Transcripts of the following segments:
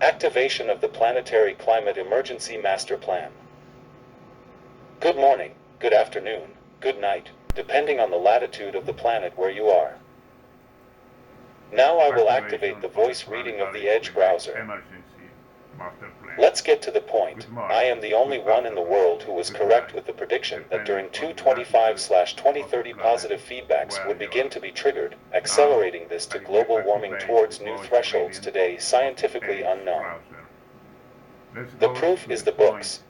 Activation of the Planetary Climate Emergency Master Plan. Good morning, good afternoon, good night, depending on the latitude of the planet where you are. Now I will activate the voice reading of the Edge browser. Let's get to the point. I am the only one in the world who was correct with the prediction that during 225/2030 positive feedbacks would begin to be triggered, accelerating this to global warming towards new thresholds today scientifically unknown. The proof is the books.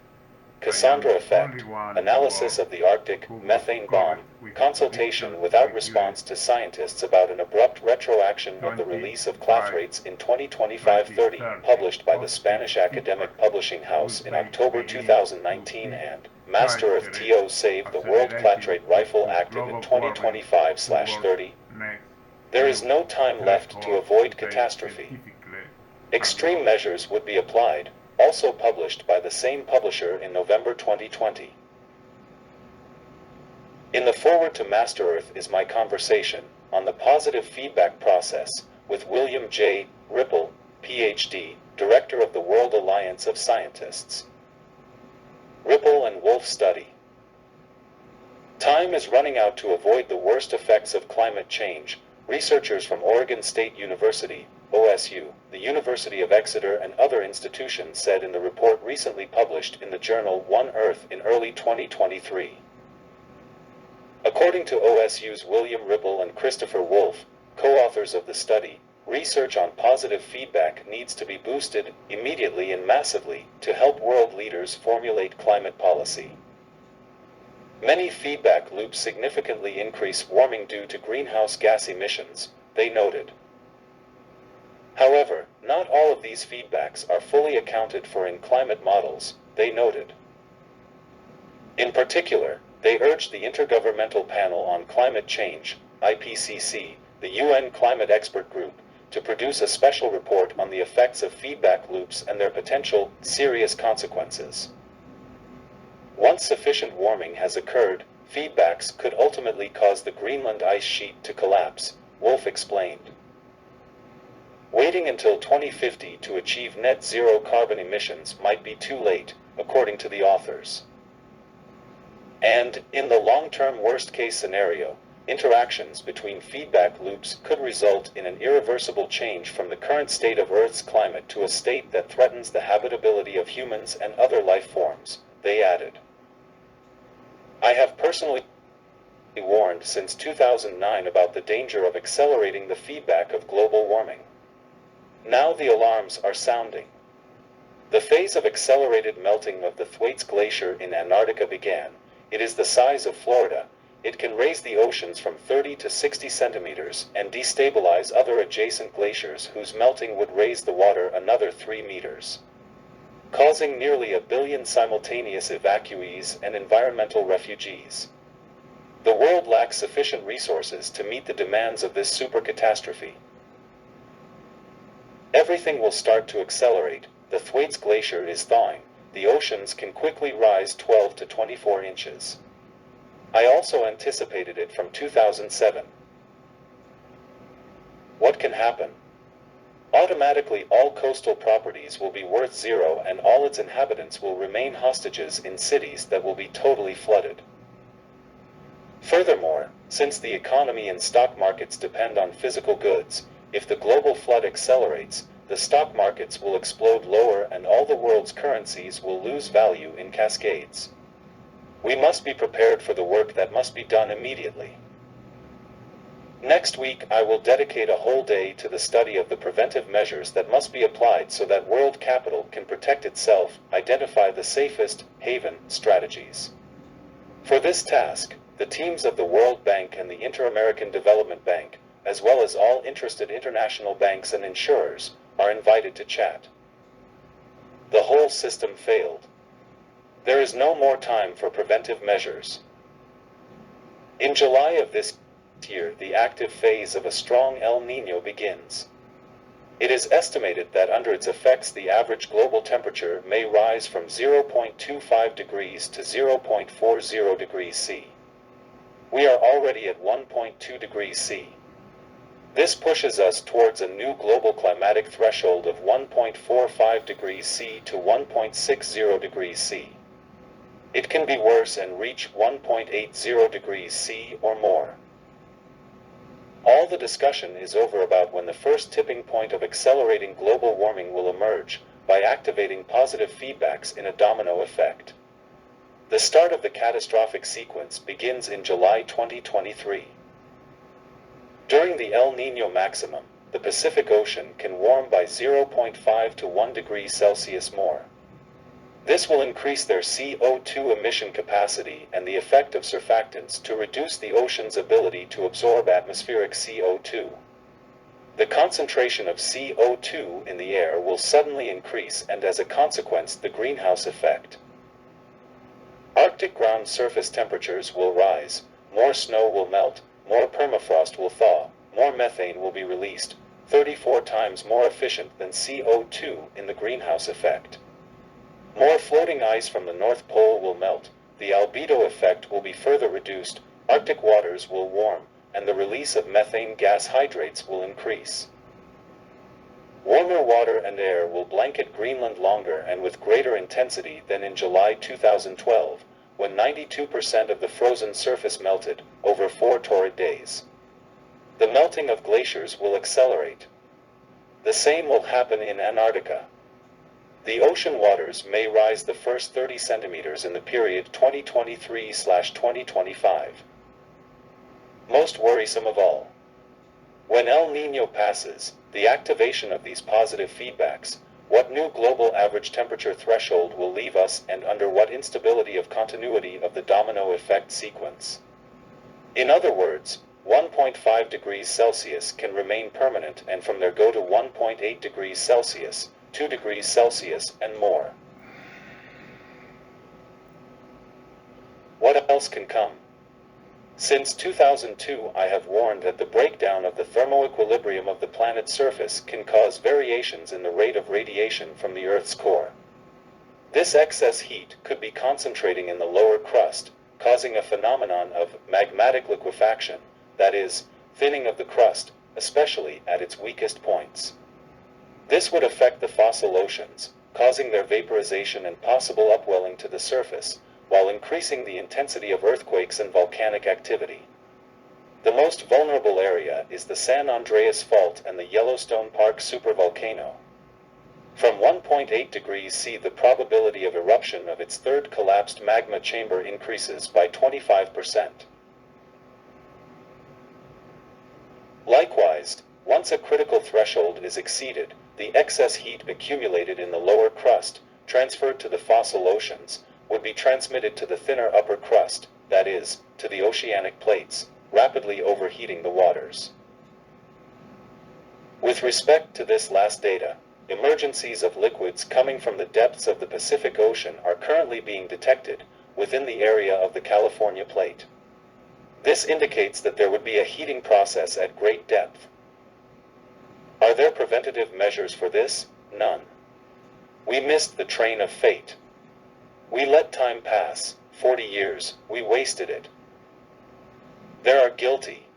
Cassandra Effect, Analysis of the Arctic Methane Bomb, Consultation without response to scientists about an abrupt retroaction of the release of clathrate in 2025-30, published by the Spanish academic publishing house in October 2019, and Master Earth TO Save the World Clathrate Rifle active in 2025/30. There is no time left to avoid catastrophe. Extreme measures would be applied, also published by the same publisher in November 2020. In the foreword to Master Earth is my conversation on the positive feedback process with William J. Ripple, Ph.D., Director of the World Alliance of Scientists. Ripple and Wolf Study. Time is running out to avoid the worst effects of climate change, researchers from Oregon State University, OSU, the University of Exeter and other institutions said in the report recently published in the journal One Earth in early 2023. According to OSU's William Ripple and Christopher Wolf, co-authors of the study, research on positive feedback needs to be boosted immediately and massively to help world leaders formulate climate policy. Many feedback loops significantly increase warming due to greenhouse gas emissions, they noted. However, not all of these feedbacks are fully accounted for in climate models, they noted. In particular, they urged the Intergovernmental Panel on Climate Change, IPCC, the UN Climate Expert Group, to produce a special report on the effects of feedback loops and their potential serious consequences. Once sufficient warming has occurred, feedbacks could ultimately cause the Greenland ice sheet to collapse, Wolf explained. Waiting until 2050 to achieve net zero carbon emissions might be too late, according to the authors. And, in the long-term worst-case scenario, interactions between feedback loops could result in an irreversible change from the current state of Earth's climate to a state that threatens the habitability of humans and other life forms, they added. I have personally warned since 2009 about the danger of accelerating the feedback of global warming. Now the alarms are sounding. The phase of accelerated melting of the Thwaites Glacier in Antarctica began. It is the size of Florida. It can raise the oceans from 30 to 60 centimeters and destabilize other adjacent glaciers whose melting would raise the water another 3 meters, causing nearly 1 billion simultaneous evacuees and environmental refugees. The world lacks sufficient resources to meet the demands of this supercatastrophe. Everything will start to accelerate. The Thwaites Glacier is thawing. The oceans can quickly rise 12 to 24 inches. I also anticipated it from 2007. What can happen? Automatically all coastal properties will be worth zero and all its inhabitants will remain hostages in cities that will be totally flooded. Furthermore, since the economy and stock markets depend on physical goods, if the global flood accelerates, the stock markets will explode lower and all the world's currencies will lose value in cascades. We must be prepared for the work that must be done immediately. Next week I will dedicate a whole day to the study of the preventive measures that must be applied so that world capital can protect itself, identify the safest haven strategies. For this task, the teams of the World Bank and the Inter-American Development Bank, as well as all interested international banks and insurers, are invited to chat. The whole system failed. There is no more time for preventive measures. In July of this year, the active phase of a strong El Niño begins. It is estimated that under its effects the average global temperature may rise from 0.25 degrees to 0.40 degrees C. We are already at 1.2 degrees C. This pushes us towards a new global climatic threshold of 1.45 degrees C to 1.60 degrees C. It can be worse and reach 1.80 degrees C or more. All the discussion is over about when the first tipping point of accelerating global warming will emerge, by activating positive feedbacks in a domino effect. The start of the catastrophic sequence begins in July 2023. During the El Niño maximum, the Pacific Ocean can warm by 0.5 to 1 degree Celsius more. This will increase their CO2 emission capacity and the effect of surfactants to reduce the ocean's ability to absorb atmospheric CO2. The concentration of CO2 in the air will suddenly increase, and as a consequence, the greenhouse effect. Arctic ground surface temperatures will rise, more snow will melt, more permafrost will thaw, more methane will be released, 34 times more efficient than CO2 in the greenhouse effect. More floating ice from the North Pole will melt, the albedo effect will be further reduced, Arctic waters will warm, and the release of methane gas hydrates will increase. Warmer water and air will blanket Greenland longer and with greater intensity than in July 2012, when 92% of the frozen surface melted, over 4 torrid days. The melting of glaciers will accelerate. The same will happen in Antarctica. The ocean waters may rise the first 30 centimeters in the period 2023-2025. Most worrisome of all. When El Niño passes, the activation of these positive feedbacks, what new global average temperature threshold will leave us, and under what instability of continuity of the domino effect sequence. In other words, 1.5 degrees Celsius can remain permanent, and from there go to 1.8 degrees Celsius, 2 degrees Celsius, and more. What else can come? Since 2002, I have warned that the breakdown of the thermoequilibrium of the planet's surface can cause variations in the rate of radiation from the Earth's core. This excess heat could be concentrating in the lower crust, causing a phenomenon of magmatic liquefaction, that is, thinning of the crust, especially at its weakest points. This would affect the fossil oceans, causing their vaporization and possible upwelling to the surface, while increasing the intensity of earthquakes and volcanic activity. The most vulnerable area is the San Andreas Fault and the Yellowstone Park supervolcano. From 1.8 degrees C, the probability of eruption of its third collapsed magma chamber increases by 25%. Likewise, once a critical threshold is exceeded, the excess heat accumulated in the lower crust, transferred to the fossil oceans, would be transmitted to the thinner upper crust, that is, to the oceanic plates, rapidly overheating the waters. With respect to this last data, emergencies of liquids coming from the depths of the Pacific Ocean are currently being detected within the area of the California plate. This indicates that there would be a heating process at great depth. Are there preventative measures for this? None. We missed the train of fate. We let time pass, 40 years, we wasted it. There are guilty.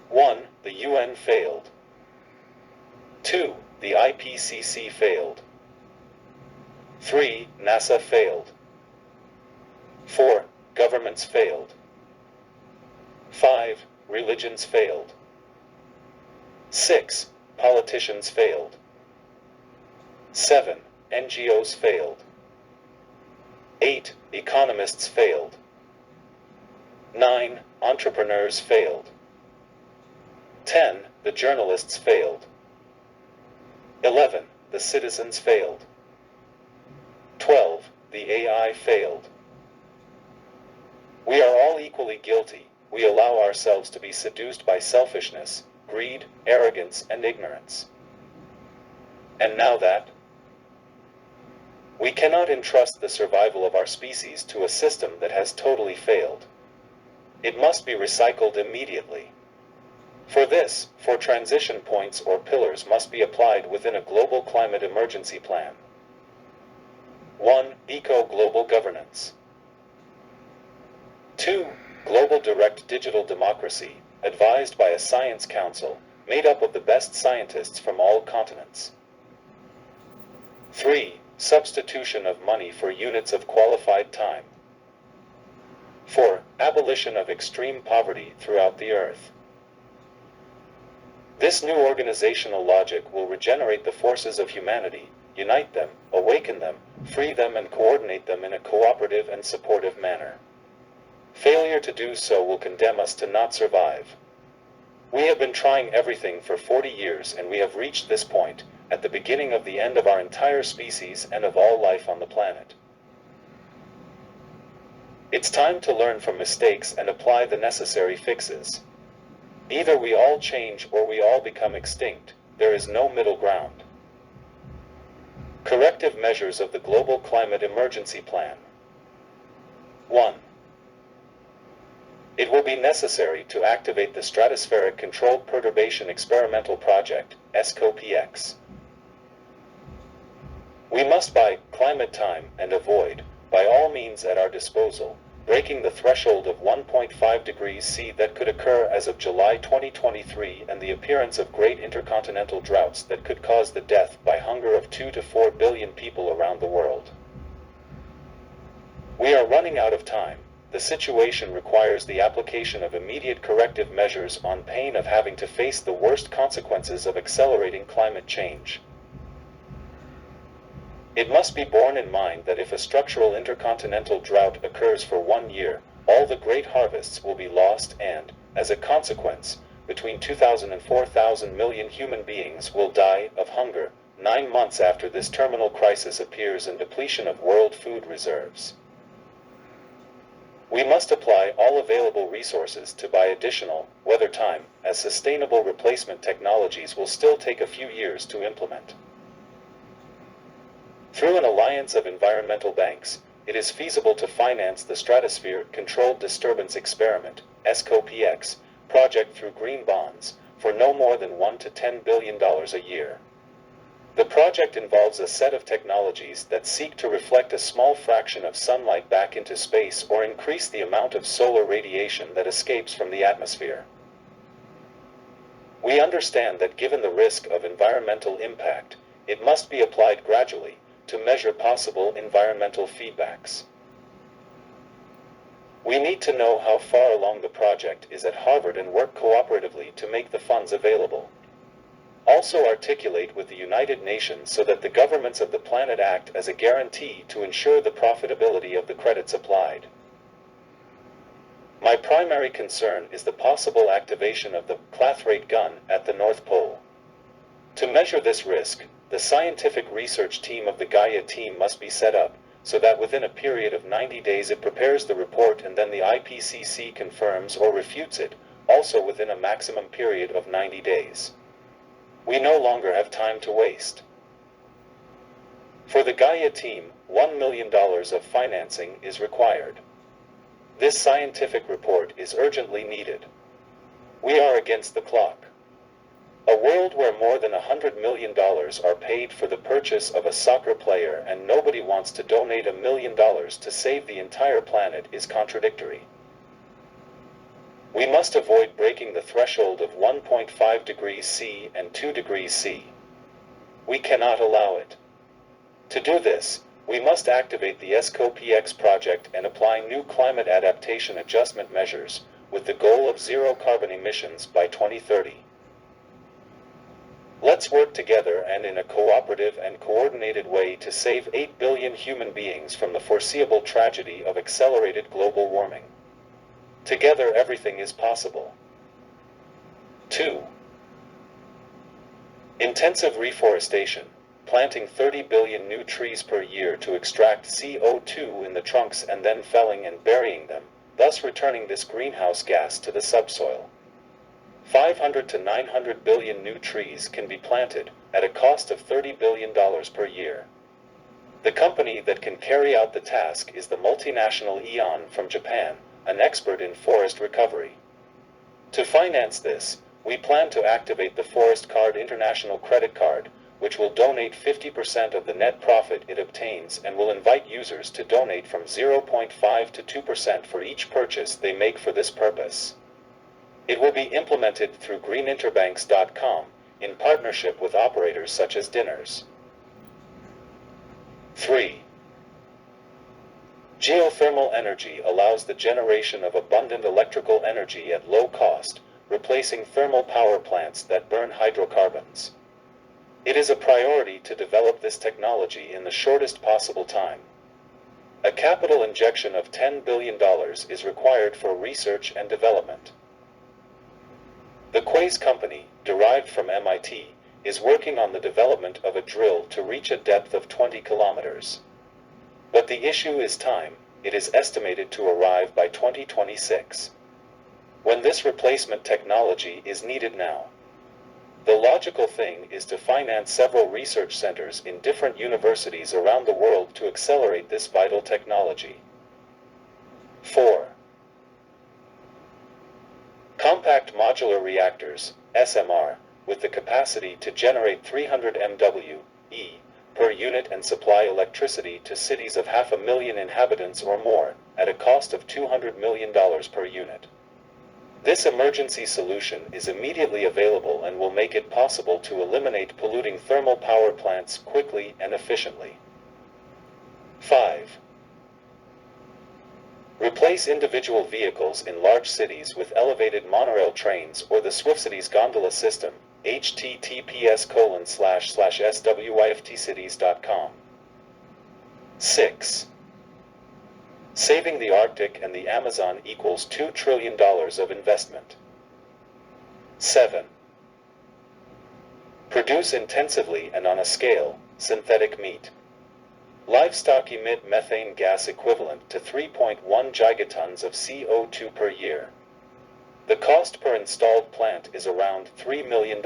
1. The UN failed. 2. The IPCC failed. 3. NASA failed. 4. Governments failed. 5. Religions failed. 6. Politicians failed. 7. NGOs failed. 8. Economists failed. 9. Entrepreneurs failed. 10. The journalists failed. 11. The citizens failed. 12. The AI failed. We are all equally guilty. We allow ourselves to be seduced by selfishness, greed, arrogance, and ignorance. And now that we cannot entrust the survival of our species to a system that has totally failed. It must be recycled immediately. For this, 4 transition points or pillars must be applied within a global climate emergency plan. 1. Eco-global governance. 2. Global direct digital democracy, advised by a science council, made up of the best scientists from all continents. 3. Substitution of money for units of qualified time. 4. Abolition of extreme poverty throughout the earth. This new organizational logic will regenerate the forces of humanity, unite them, awaken them, free them and coordinate them in a cooperative and supportive manner. Failure to do so will condemn us to not survive. We have been trying everything for 40 years and we have reached this point, at the beginning of the end of our entire species and of all life on the planet. It's time to learn from mistakes and apply the necessary fixes. Either we all change or we all become extinct. There is no middle ground. Corrective measures of the Global Climate Emergency Plan. 1. It will be necessary to activate the Stratospheric Controlled Perturbation Experimental Project, SCOPX. We must buy climate time and avoid, by all means at our disposal, breaking the threshold of 1.5 degrees C that could occur as of July 2023 and the appearance of great intercontinental droughts that could cause the death by hunger of 2 to 4 billion people around the world. We are running out of time. The situation requires the application of immediate corrective measures on pain of having to face the worst consequences of accelerating climate change. It must be borne in mind that if a structural intercontinental drought occurs for 1 year, all the great harvests will be lost and, as a consequence, between 2,000 and 4,000 million human beings will die of hunger 9 months after this terminal crisis appears and depletion of world food reserves. We must apply all available resources to buy additional weather time, as sustainable replacement technologies will still take a few years to implement. Through an alliance of environmental banks, it is feasible to finance the Stratosphere Controlled Disturbance Experiment, SCOPX, project through green bonds, for no more than $1 to $10 billion a year. The project involves a set of technologies that seek to reflect a small fraction of sunlight back into space or increase the amount of solar radiation that escapes from the atmosphere. We understand that given the risk of environmental impact, it must be applied gradually, to measure possible environmental feedbacks. We need to know how far along the project is at Harvard and work cooperatively to make the funds available. Also articulate with the United Nations so that the governments of the planet act as a guarantee to ensure the profitability of the credits applied. My primary concern is the possible activation of the Clathrate gun at the North Pole. To measure this risk, the scientific research team of the Gaia team must be set up, so that within a period of 90 days it prepares the report and then the IPCC confirms or refutes it, also within a maximum period of 90 days. We no longer have time to waste. For the Gaia team, $1 million of financing is required. This scientific report is urgently needed. We are against the clock. A world where more than $100 million are paid for the purchase of a soccer player and nobody wants to donate $1 million to save the entire planet is contradictory. We must avoid breaking the threshold of 1.5 degrees C and 2 degrees C. We cannot allow it. To do this, we must activate the SCOPX project and apply new climate adaptation adjustment measures, with the goal of zero carbon emissions by 2030. Let's work together and in a cooperative and coordinated way to save 8 billion human beings from the foreseeable tragedy of accelerated global warming. Together everything is possible. 2. Intensive reforestation, planting 30 billion new trees per year to extract CO2 in the trunks and then felling and burying them, thus returning this greenhouse gas to the subsoil. 500 to 900 billion new trees can be planted, at a cost of $30 billion per year. The company that can carry out the task is the multinational Aeon from Japan, an expert in forest recovery. To finance this, we plan to activate the Forest Card International Credit Card, which will donate 50% of the net profit it obtains and will invite users to donate from 0.5 to 2% for each purchase they make for this purpose. It will be implemented through greeninterbanks.com in partnership with operators such as Dinners. 3. Geothermal energy allows the generation of abundant electrical energy at low cost, replacing thermal power plants that burn hydrocarbons. It is a priority to develop this technology in the shortest possible time. A capital injection of $10 billion is required for research and development. The Quaise company, derived from MIT, is working on the development of a drill to reach a depth of 20 kilometers. But the issue is time. It is estimated to arrive by 2026. When this replacement technology is needed now. The logical thing is to finance several research centers in different universities around the world to accelerate this vital technology. 4. Compact modular reactors, SMR, with the capacity to generate 300 MW per unit and supply electricity to cities of 500,000 inhabitants or more, at a cost of $200 million per unit. This emergency solution is immediately available and will make it possible to eliminate polluting thermal power plants quickly and efficiently. 5. Replace individual vehicles in large cities with elevated monorail trains or the SwiftCities gondola system, https://swiftcities.com. 6. Saving the Arctic and the Amazon equals $2 trillion of investment. 7. Produce intensively and on a scale, synthetic meat. Livestock emit methane gas equivalent to 3.1 gigatons of CO2 per year. The cost per installed plant is around $3 million.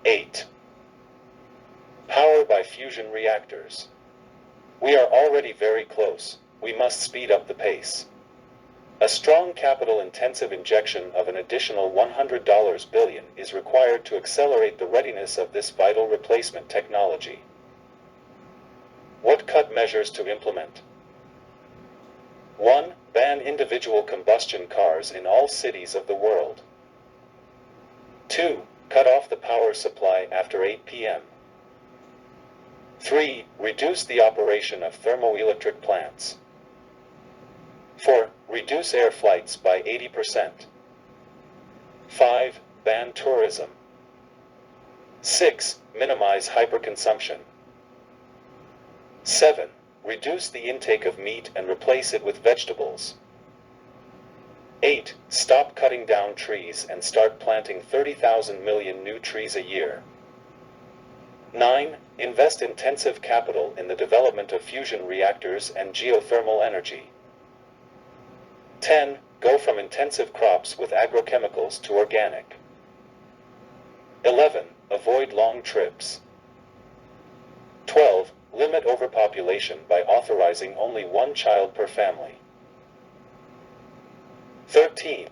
8. Power by fusion reactors. We are already very close. We must speed up the pace. A strong capital-intensive injection of an additional $100 billion is required to accelerate the readiness of this vital replacement technology. What cut measures to implement? 1. Ban individual combustion cars in all cities of the world. 2. Cut off the power supply after 8 p.m. 3. Reduce the operation of thermoelectric plants. 4. Reduce air flights by 80%. 5. Ban tourism. 6. Minimize hyperconsumption. 7. Reduce the intake of meat and replace it with vegetables. 8. Stop cutting down trees and start planting 30,000 million new trees a year. 9. Invest intensive capital in the development of fusion reactors and geothermal energy. 10. Go from intensive crops with agrochemicals to organic. 11. Avoid long trips. 12. Limit overpopulation by authorizing only one child per family. 13.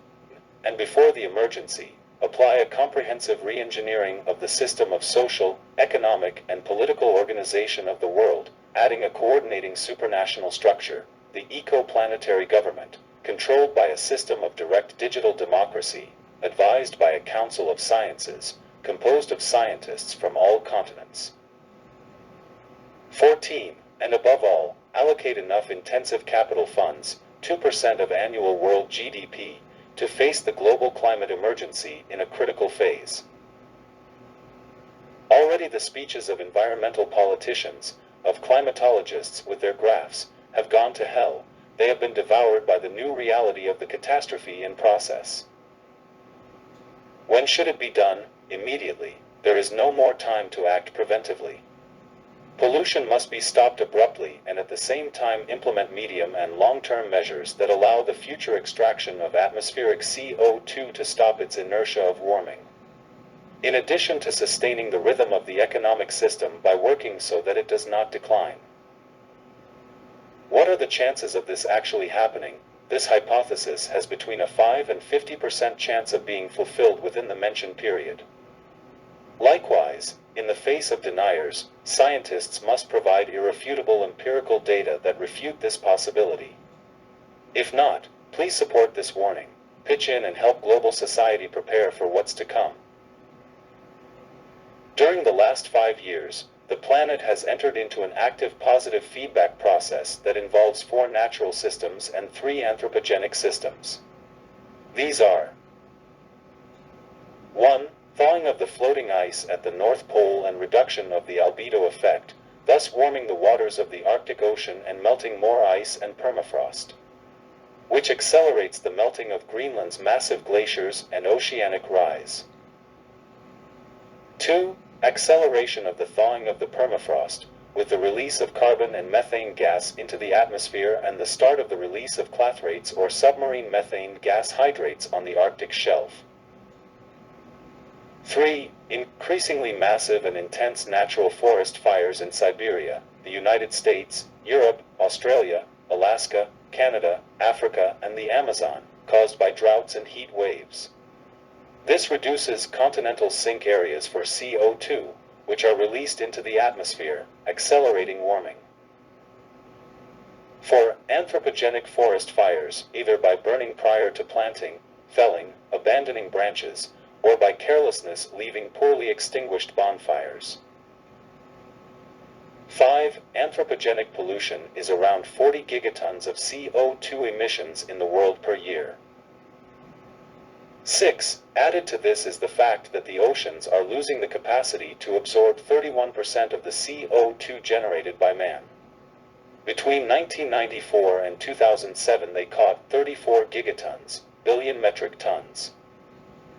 And before the emergency, apply a comprehensive re-engineering of the system of social, economic, and political organization of the world, adding a coordinating supranational structure, the eco-planetary government, controlled by a system of direct digital democracy, advised by a council of sciences, composed of scientists from all continents. 14. And above all, allocate enough intensive capital funds, 2% of annual world GDP, to face the global climate emergency in a critical phase. Already the speeches of environmental politicians, of climatologists with their graphs, have gone to hell. They have been devoured by the new reality of the catastrophe in process. When should it be done? Immediately. There is no more time to act preventively. Pollution must be stopped abruptly and at the same time implement medium and long-term measures that allow the future extraction of atmospheric CO2 to stop its inertia of warming. In addition to sustaining the rhythm of the economic system by working so that it does not decline. What are the chances of this actually happening? This hypothesis has between a 5 and 50% chance of being fulfilled within the mentioned period. Likewise, in the face of deniers, scientists must provide irrefutable empirical data that refute this possibility. If not, please support this warning. pitch in and help global society prepare for what's to come. During the last 5 years, the planet has entered into an active positive feedback process that involves 4 natural systems and 3 anthropogenic systems. These are 1. Thawing of the floating ice at the North Pole and reduction of the albedo effect, thus warming the waters of the Arctic Ocean and melting more ice and permafrost, which accelerates the melting of Greenland's massive glaciers and oceanic rise. 2. Acceleration of the thawing of the permafrost, with the release of carbon and methane gas into the atmosphere and the start of the release of clathrates or submarine methane gas hydrates on the Arctic shelf. 3. Increasingly massive and intense natural forest fires in Siberia, the United States, Europe, Australia, Alaska, Canada, Africa, and the Amazon, caused by droughts and heat waves. This reduces continental sink areas for CO2, which are released into the atmosphere, accelerating warming. 4. Anthropogenic forest fires, either by burning prior to planting, felling, abandoning branches, or by carelessness leaving poorly extinguished bonfires. 5. Anthropogenic pollution is around 40 gigatons of CO2 emissions in the world per year. 6. Added to this is the fact that the oceans are losing the capacity to absorb 31% of the CO2 generated by man. Between 1994 and 2007 they caught 34 gigatons, billion metric tons.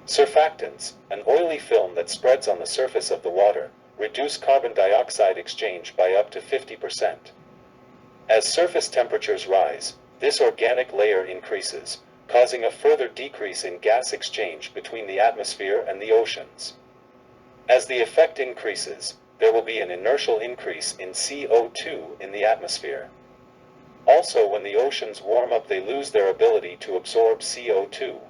Surfactants, an oily film that spreads on the surface of the water, reduce carbon dioxide exchange by up to 50%. As surface temperatures rise, this organic layer increases, causing a further decrease in gas exchange between the atmosphere and the oceans. As the effect increases, there will be an inertial increase in CO2 in the atmosphere. Also, when the oceans warm up, they lose their ability to absorb CO2.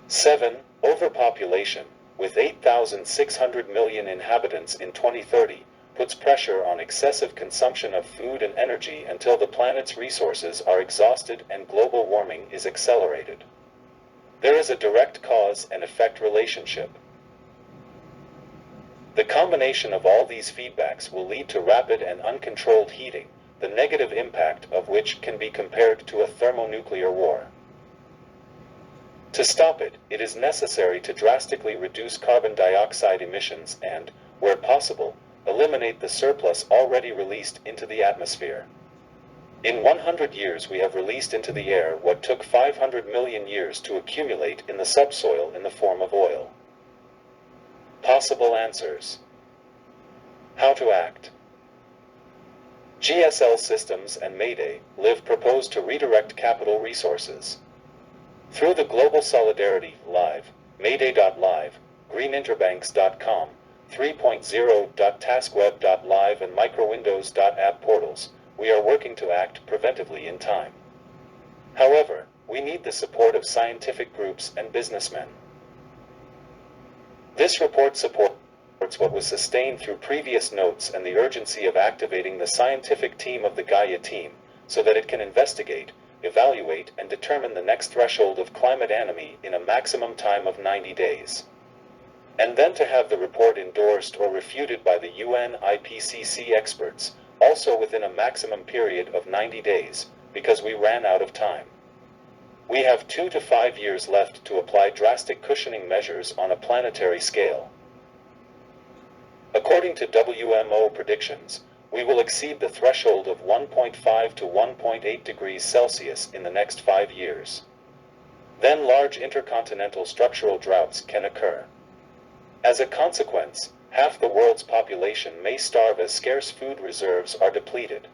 7. Overpopulation, with 8,600 million inhabitants in 2030, puts pressure on excessive consumption of food and energy until the planet's resources are exhausted and global warming is accelerated. There is a direct cause and effect relationship. The combination of all these feedbacks will lead to rapid and uncontrolled heating, the negative impact of which can be compared to a thermonuclear war. To stop it, it is necessary to drastically reduce carbon dioxide emissions and, where possible, eliminate the surplus already released into the atmosphere. In 100 years we have released into the air what took 500 million years to accumulate in the subsoil in the form of oil. Possible answers. How to act. GSL Systems and Mayday Live propose to redirect capital resources. Through the Global Solidarity Live, Mayday.live, greeninterbanks.com, 3.0.taskweb.live and microwindows.app portals, we are working to act preventively in time. However, we need the support of scientific groups and businessmen. This report supports what was sustained through previous notes and the urgency of activating the scientific team of the Gaia team, so that it can investigate, evaluate, and determine the next threshold of climate enemy in a maximum time of 90 days. And then to have the report endorsed or refuted by the UN IPCC experts, also within a maximum period of 90 days, because we ran out of time. We have 2 to 5 years left to apply drastic cushioning measures on a planetary scale. According to WMO predictions, we will exceed the threshold of 1.5 to 1.8 degrees Celsius in the next 5 years. Then large intercontinental structural droughts can occur. As a consequence, half the world's population may starve as scarce food reserves are depleted.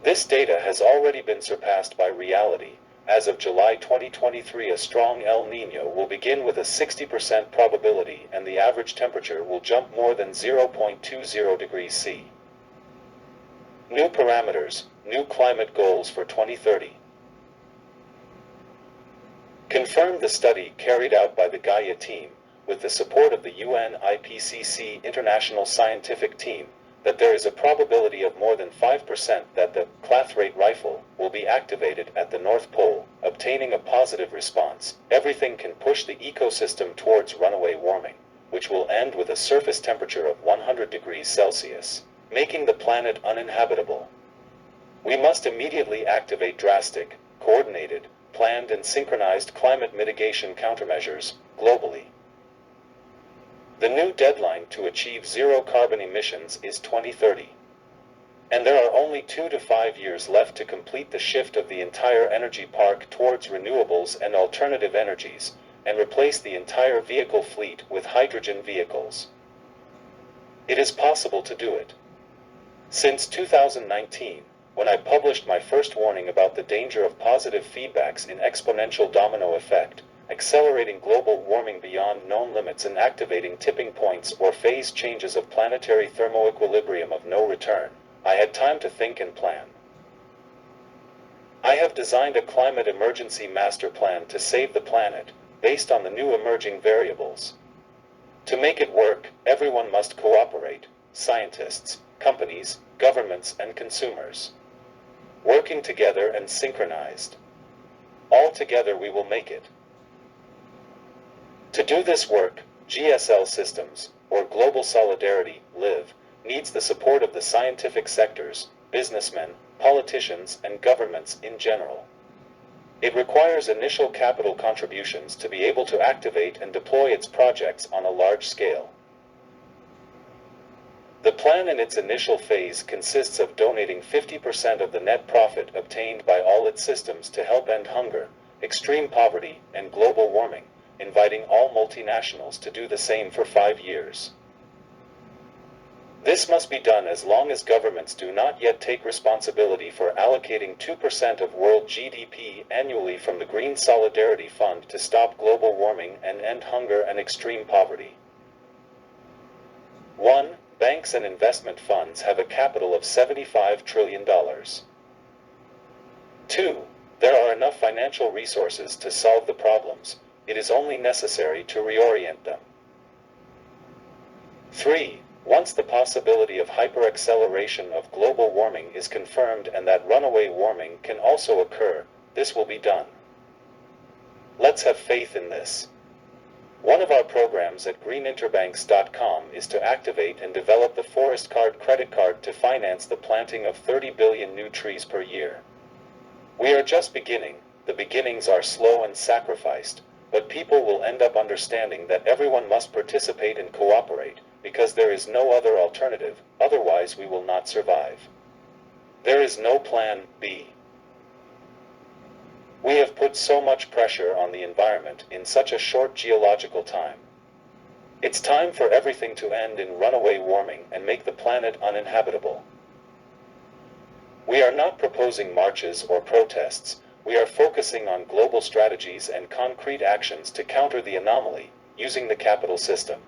This data has already been surpassed by reality. As of July 2023, a strong El Niño will begin with a 60% probability and the average temperature will jump more than 0.20 degrees C. New parameters, new climate goals for 2030. Confirmed the study carried out by the Gaia team, with the support of the UN IPCC International Scientific Team, that there is a probability of more than 5% that the Clathrate rifle will be activated at the North Pole, obtaining a positive response. Everything can push the ecosystem towards runaway warming, which will end with a surface temperature of 100 degrees Celsius, making the planet uninhabitable. We must immediately activate drastic, coordinated, planned and synchronized climate mitigation countermeasures, globally. The new deadline to achieve zero carbon emissions is 2030. And there are only 2 to 5 years left to complete the shift of the entire energy park towards renewables and alternative energies, and replace the entire vehicle fleet with hydrogen vehicles. It is possible to do it. Since 2019, when I published my first warning about the danger of positive feedbacks in exponential domino effect, accelerating global warming beyond known limits and activating tipping points or phase changes of planetary thermoequilibrium of no return, I had time to think and plan. I have designed a climate emergency master plan to save the planet, based on the new emerging variables. To make it work, everyone must cooperate: scientists, companies, governments, and consumers. Working together and synchronized. All together we will make it. To do this work, GSL Systems, or Global Solidarity, LIVE, needs the support of the scientific sectors, businessmen, politicians, and governments in general. It requires initial capital contributions to be able to activate and deploy its projects on a large scale. The plan in its initial phase consists of donating 50% of the net profit obtained by all its systems to help end hunger, extreme poverty, and global warming, inviting all multinationals to do the same for 5 years. This must be done as long as governments do not yet take responsibility for allocating 2% of world GDP annually from the Green Solidarity Fund to stop global warming and end hunger and extreme poverty. 1. Banks and investment funds have a capital of $75 trillion. 2. There are enough financial resources to solve the problems. It is only necessary to reorient them. 3. Once the possibility of hyperacceleration of global warming is confirmed and that runaway warming can also occur, this will be done. Let's have faith in this. One of our programs at greeninterbanks.com is to activate and develop the Forest Card credit card to finance the planting of 30 billion new trees per year. We are just beginning. The beginnings are slow and sacrificed, but people will end up understanding that everyone must participate and cooperate, because there is no other alternative, otherwise we will not survive. There is no plan B. We have put so much pressure on the environment in such a short geological time. It's time for everything to end in runaway warming and make the planet uninhabitable. We are not proposing marches or protests. We are focusing on global strategies and concrete actions to counter the anomaly, using the capital system.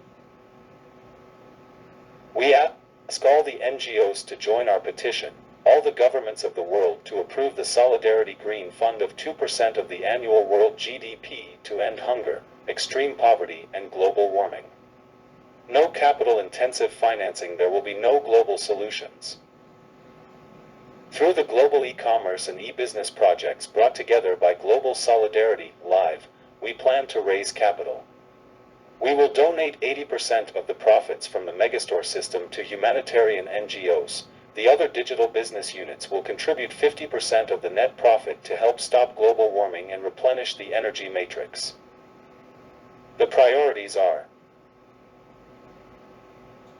We ask all the NGOs to join our petition, all the governments of the world to approve the Solidarity Green Fund of 2% of the annual world GDP to end hunger, extreme poverty, and global warming. No capital-intensive financing, there will be no global solutions. Through the global e-commerce and e-business projects brought together by Global Solidarity, LIVE, we plan to raise capital. We will donate 80% of the profits from the Megastore system to humanitarian NGOs. The other digital business units will contribute 50% of the net profit to help stop global warming and replenish the energy matrix. The priorities are: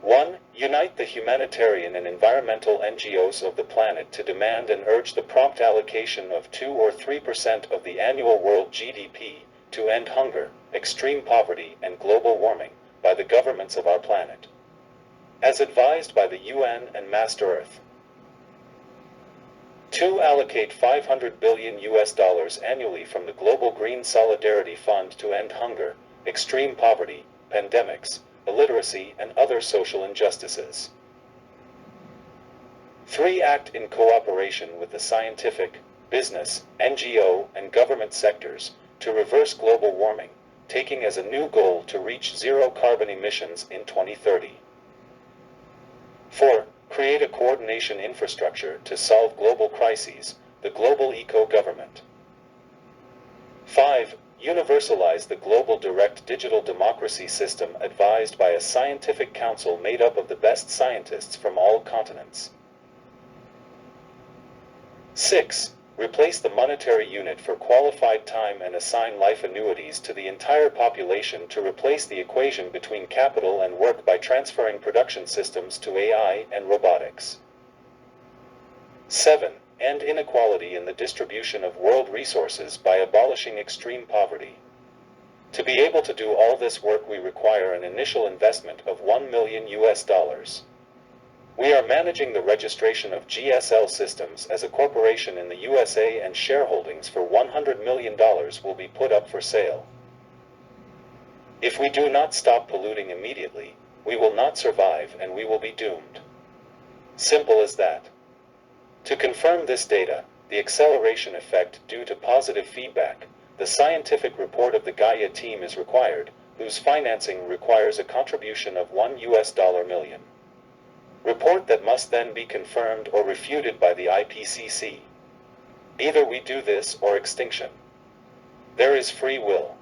1. Unite the humanitarian and environmental NGOs of the planet to demand and urge the prompt allocation of 2 or 3% of the annual world GDP to end hunger, extreme poverty, and global warming by the governments of our planet, as advised by the UN and Master Earth. 2. Allocate $500 billion annually from the Global Green Solidarity Fund to end hunger, extreme poverty, pandemics, illiteracy, and other social injustices. 3. Act in cooperation with the scientific, business, NGO, and government sectors to reverse global warming, taking as a new goal to reach zero carbon emissions in 2030. 4. Create a coordination infrastructure to solve global crises, the global eco-government. 5. Universalize the global direct digital democracy system advised by a scientific council made up of the best scientists from all continents. 6. Replace the monetary unit for qualified time and assign life annuities to the entire population to replace the equation between capital and work by transferring production systems to AI and robotics. 7. End inequality in the distribution of world resources by abolishing extreme poverty. To be able to do all this work, we require an initial investment of $1 million. We are managing the registration of GSL Systems as a corporation in the USA, and shareholdings for $100 million will be put up for sale. If we do not stop polluting immediately, we will not survive and we will be doomed. Simple as that. To confirm this data, the acceleration effect due to positive feedback, the scientific report of the Gaia team is required, whose financing requires a contribution of $1 million. Report that must then be confirmed or refuted by the IPCC. Either we do this or extinction. There is free will.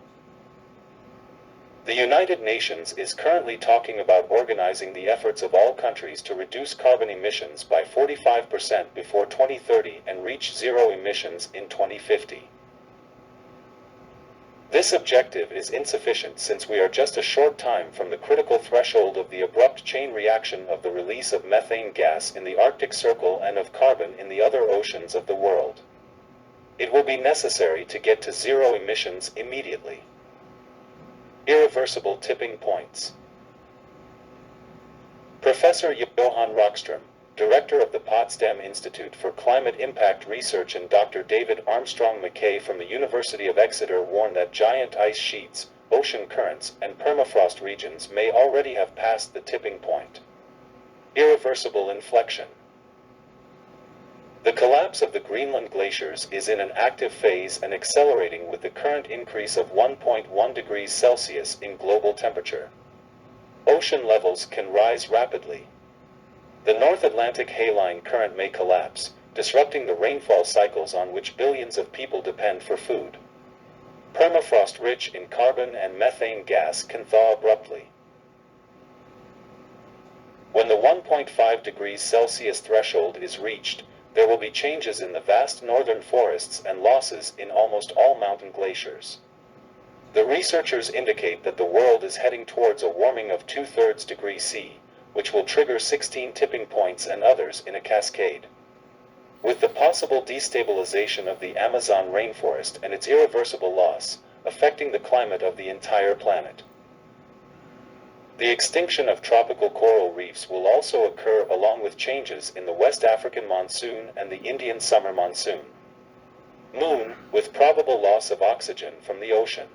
The United Nations is currently talking about organizing the efforts of all countries to reduce carbon emissions by 45% before 2030 and reach zero emissions in 2050. This objective is insufficient since we are just a short time from the critical threshold of the abrupt chain reaction of the release of methane gas in the Arctic Circle and of carbon in the other oceans of the world. It will be necessary to get to zero emissions immediately. Irreversible tipping points. Professor Johan Rockström, Director of the Potsdam Institute for Climate Impact Research, and Dr. David Armstrong McKay from the University of Exeter warn that giant ice sheets, ocean currents, and permafrost regions may already have passed the tipping point. Irreversible inflection. The collapse of the Greenland glaciers is in an active phase and accelerating with the current increase of 1.1 degrees Celsius in global temperature. Ocean levels can rise rapidly. The North Atlantic haline current may collapse, disrupting the rainfall cycles on which billions of people depend for food. Permafrost rich in carbon and methane gas can thaw abruptly. When the 1.5 degrees Celsius threshold is reached, there will be changes in the vast northern forests and losses in almost all mountain glaciers. The researchers indicate that the world is heading towards a warming of 2/3 degree C, which will trigger 16 tipping points and others in a cascade. With the possible destabilization of the Amazon rainforest and its irreversible loss, affecting the climate of the entire planet. The extinction of tropical coral reefs will also occur, along with changes in the West African monsoon and the Indian summer monsoon. Moon, with probable loss of oxygen from the ocean.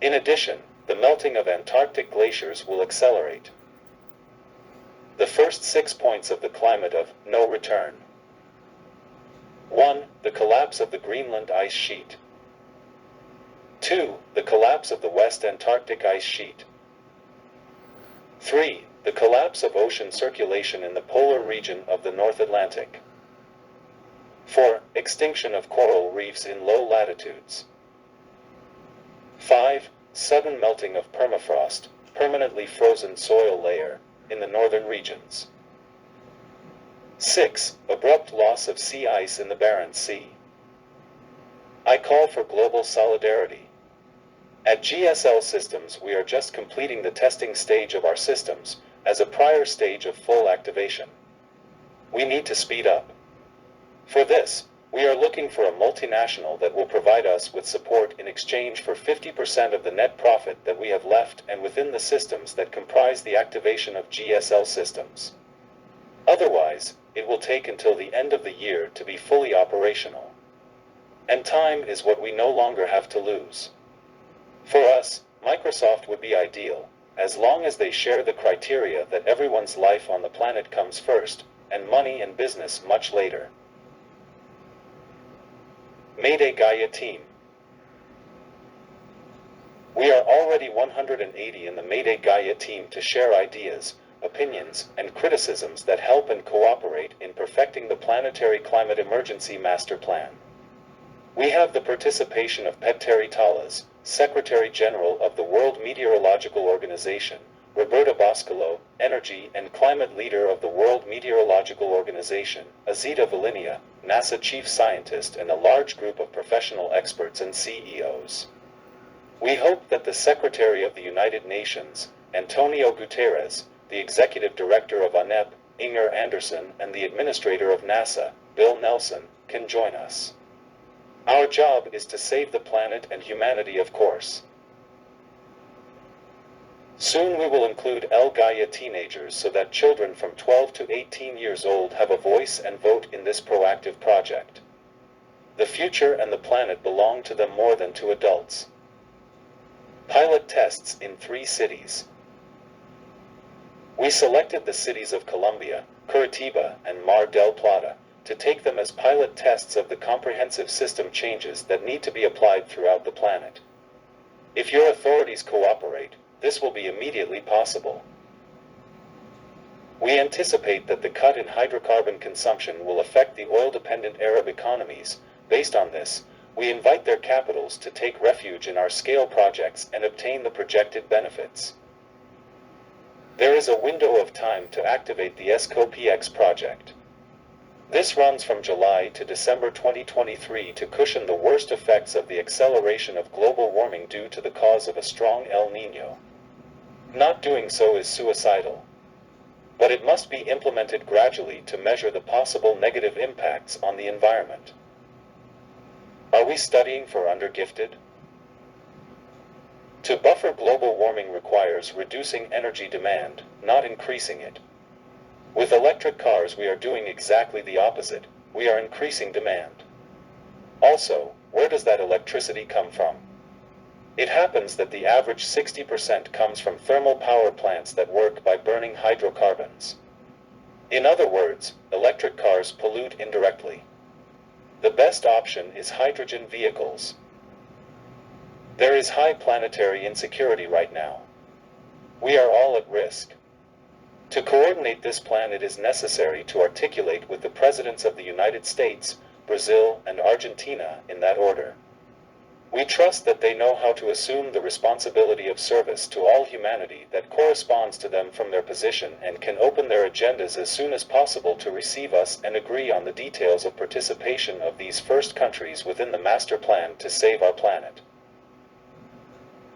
In addition, the melting of Antarctic glaciers will accelerate. The first 6 points of the climate of no return. 1. The collapse of the Greenland ice sheet. 2. The collapse of the West Antarctic ice sheet. 3. The collapse of ocean circulation in the polar region of the North Atlantic. 4. Extinction of coral reefs in low latitudes. 5. Sudden melting of permafrost, permanently frozen soil layer, in the northern regions. 6. Abrupt loss of sea ice in the Barents Sea. I call for global solidarity. At GSL Systems, we are just completing the testing stage of our systems, as a prior stage of full activation. We need to speed up. For this, we are looking for a multinational that will provide us with support in exchange for 50% of the net profit that we have left and within the systems that comprise the activation of GSL Systems. Otherwise, it will take until the end of the year to be fully operational. And time is what we no longer have to lose. For us, Microsoft would be ideal, as long as they share the criteria that everyone's life on the planet comes first, and money and business much later. Mayday Gaia Team. We are already 180 in the Mayday Gaia team to share ideas, opinions, and criticisms that help and cooperate in perfecting the Planetary Climate Emergency Master Plan. We have the participation of Planetary Talas, Secretary General of the World Meteorological Organization, Roberta Boscolo, Energy and Climate Leader of the World Meteorological Organization, Azita Valinia, NASA Chief Scientist, and a large group of professional experts and CEOs. We hope that the Secretary of the United Nations, Antonio Guterres, the Executive Director of UNEP, Inger Anderson, and the Administrator of NASA, Bill Nelson, can join us. Our job is to save the planet and humanity, of course. Soon we will include El Gaia teenagers so that children from 12 to 18 years old have a voice and vote in this proactive project. The future and the planet belong to them more than to adults. Pilot tests in 3 cities. We selected the cities of Colombia, Curitiba, and Mar del Plata to take them as pilot tests of the comprehensive system changes that need to be applied throughout the planet. If your authorities cooperate, this will be immediately possible. We anticipate that the cut in hydrocarbon consumption will affect the oil-dependent Arab economies. Based on this, we invite their capitals to take refuge in our scale projects and obtain the projected benefits. There is a window of time to activate the SCOPX project. This runs from July to December 2023 to cushion the worst effects of the acceleration of global warming due to the cause of a strong El Niño. Not doing so is suicidal. But it must be implemented gradually to measure the possible negative impacts on the environment. Are we studying for undergifted? To buffer global warming requires reducing energy demand, not increasing it. With electric cars we are doing exactly the opposite, we are increasing demand. Also, where does that electricity come from? It happens that the average 60% comes from thermal power plants that work by burning hydrocarbons. In other words, electric cars pollute indirectly. The best option is hydrogen vehicles. There is high planetary insecurity right now. We are all at risk. To coordinate this plan, it is necessary to articulate with the presidents of the United States, Brazil, and Argentina in that order. We trust that they know how to assume the responsibility of service to all humanity that corresponds to them from their position and can open their agendas as soon as possible to receive us and agree on the details of participation of these first countries within the master plan to save our planet.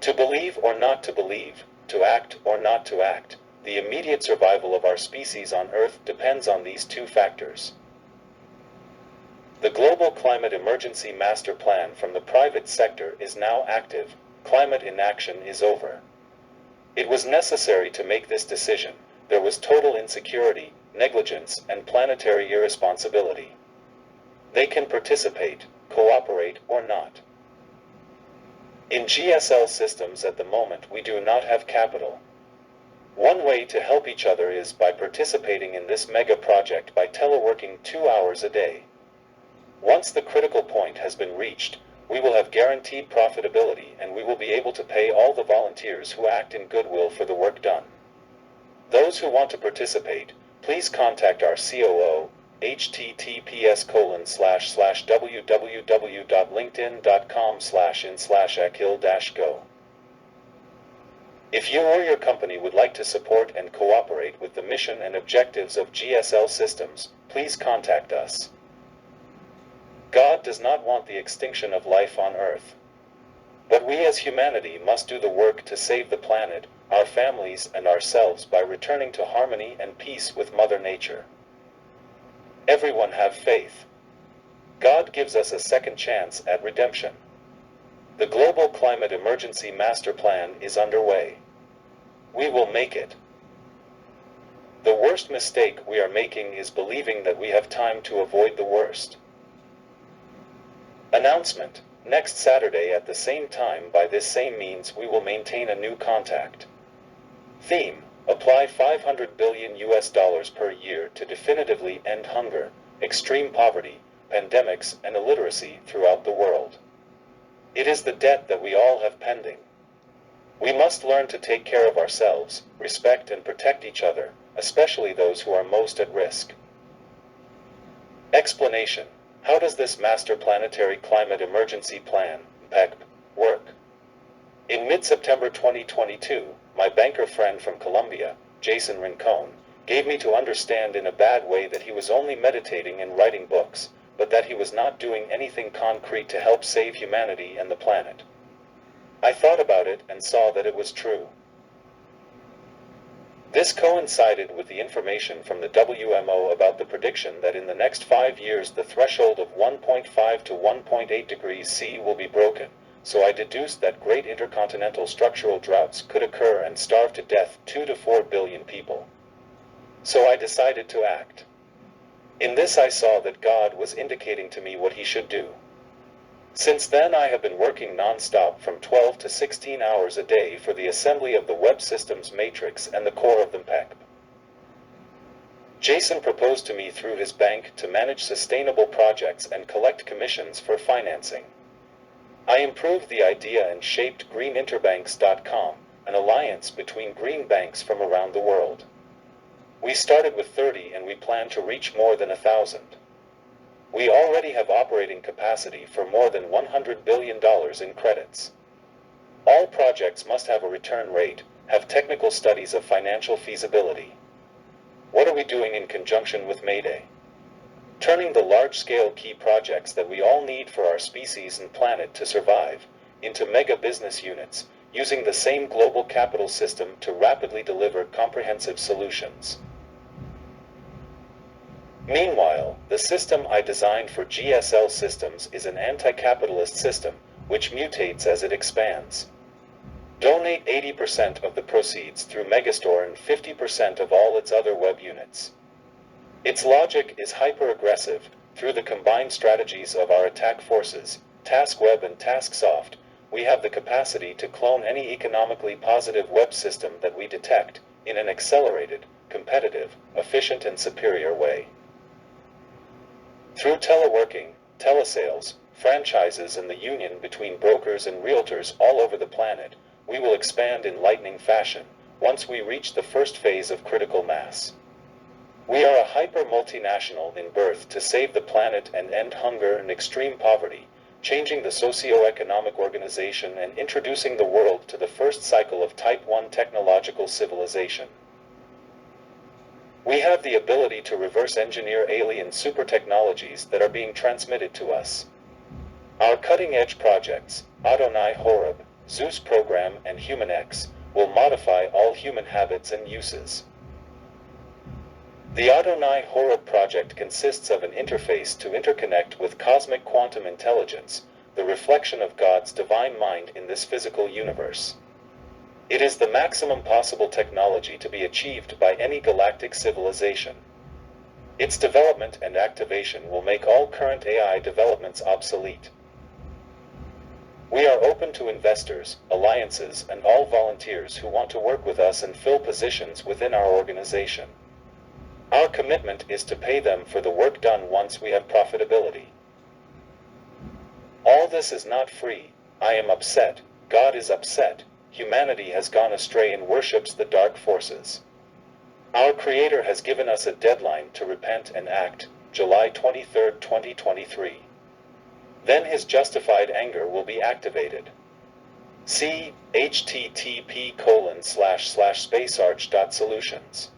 To believe or not to believe, to act or not to act, the immediate survival of our species on Earth depends on these 2 factors. The Global Climate Emergency Master Plan from the private sector is now active. Climate inaction is over. It was necessary to make this decision. There was total insecurity, negligence, and planetary irresponsibility. They can participate, cooperate, or not. In GSL systems at the moment we do not have capital. One way to help each other is by participating in this mega project by teleworking 2 hours a day. Once the critical point has been reached, we will have guaranteed profitability and we will be able to pay all the volunteers who act in goodwill for the work done. Those who want to participate, please contact our COO, https://www.linkedin.com/in/akil-go. If you or your company would like to support and cooperate with the mission and objectives of GSL systems, please contact us. God does not want the extinction of life on Earth. But we as humanity must do the work to save the planet, our families, and ourselves by returning to harmony and peace with Mother Nature. Everyone have faith. God gives us a second chance at redemption. The Global Climate Emergency Master Plan is underway. We will make it. The worst mistake we are making is believing that we have time to avoid the worst. Announcement: next Saturday at the same time by this same means we will maintain a new contact. Theme: apply $500 billion per year to definitively end hunger, extreme poverty, pandemics, and illiteracy throughout the world. It is the debt that we all have pending. We must learn to take care of ourselves, respect and protect each other, especially those who are most at risk. Explanation. How does this Master Planetary Climate Emergency Plan, MPEC, work? In mid-September 2022, my banker friend from Colombia, Jason Rincon, gave me to understand in a bad way that he was only meditating and writing books, but that he was not doing anything concrete to help save humanity and the planet. I thought about it and saw that it was true. This coincided with the information from the WMO about the prediction that in the next 5 years the threshold of 1.5 to 1.8 degrees C will be broken, so I deduced that great intercontinental structural droughts could occur and starve to death 2 to 4 billion people. So I decided to act. In this I saw that God was indicating to me what he should do. Since then I have been working non-stop from 12 to 16 hours a day for the assembly of the web systems matrix and the core of the MPEC. Jason proposed to me through his bank to manage sustainable projects and collect commissions for financing. I improved the idea and shaped greeninterbanks.com, an alliance between green banks from around the world. We started with 30 and we plan to reach more than 1,000. We already have operating capacity for more than $100 billion in credits. All projects must have a return rate, have technical studies of financial feasibility. What are we doing in conjunction with Mayday? Turning the large-scale key projects that we all need for our species and planet to survive into mega business units, using the same global capital system to rapidly deliver comprehensive solutions. Meanwhile, the system I designed for GSL Systems is an anti-capitalist system, which mutates as it expands. Donate 80% of the proceeds through Megastore and 50% of all its other web units. Its logic is hyper-aggressive. Through the combined strategies of our attack forces, TaskWeb and TaskSoft, we have the capacity to clone any economically positive web system that we detect, in an accelerated, competitive, efficient and superior way. Through teleworking, telesales, franchises and the union between brokers and realtors all over the planet, we will expand in lightning fashion, once we reach the first phase of critical mass. We are a hyper-multinational in birth to save the planet and end hunger and extreme poverty, changing the socio-economic organization and introducing the world to the first cycle of Type 1 technological civilization. We have the ability to reverse engineer alien super technologies that are being transmitted to us. Our cutting-edge projects, Adonai Horeb, Zeus Program and HumanX, will modify all human habits and uses. The Adonai Horeb project consists of an interface to interconnect with cosmic quantum intelligence, the reflection of God's divine mind in this physical universe. It is the maximum possible technology to be achieved by any galactic civilization. Its development and activation will make all current AI developments obsolete. We are open to investors, alliances, and all volunteers who want to work with us and fill positions within our organization. Our commitment is to pay them for the work done once we have profitability. All this is not free. I am upset. God is upset. Humanity has gone astray and worships the dark forces. Our Creator has given us a deadline to repent and act, July 23, 2023. Then his justified anger will be activated. See http://spacearch.solutions.